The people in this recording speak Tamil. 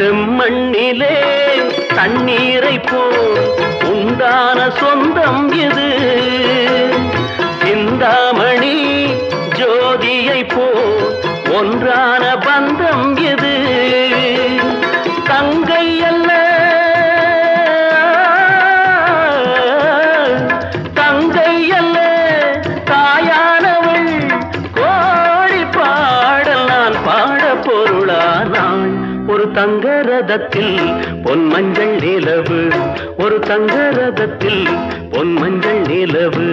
செம்மண்ணிலே தண்ணீரை போல் உண்டான சொந்தம் இது. சிந்தாமணி ஜோதியை போல் ஒன்றான பந்தம் இது. தங்கை அல்ல தங்கை அல்ல தாயானவள், கோடி பாடல் நான் பாட பொருளானாள். ஒரு தங்க ரதத்தில் பொன் மஞ்சள் நிலவு, ஒரு தங்க ரதத்தில் பொன் மஞ்சள் நிலவு.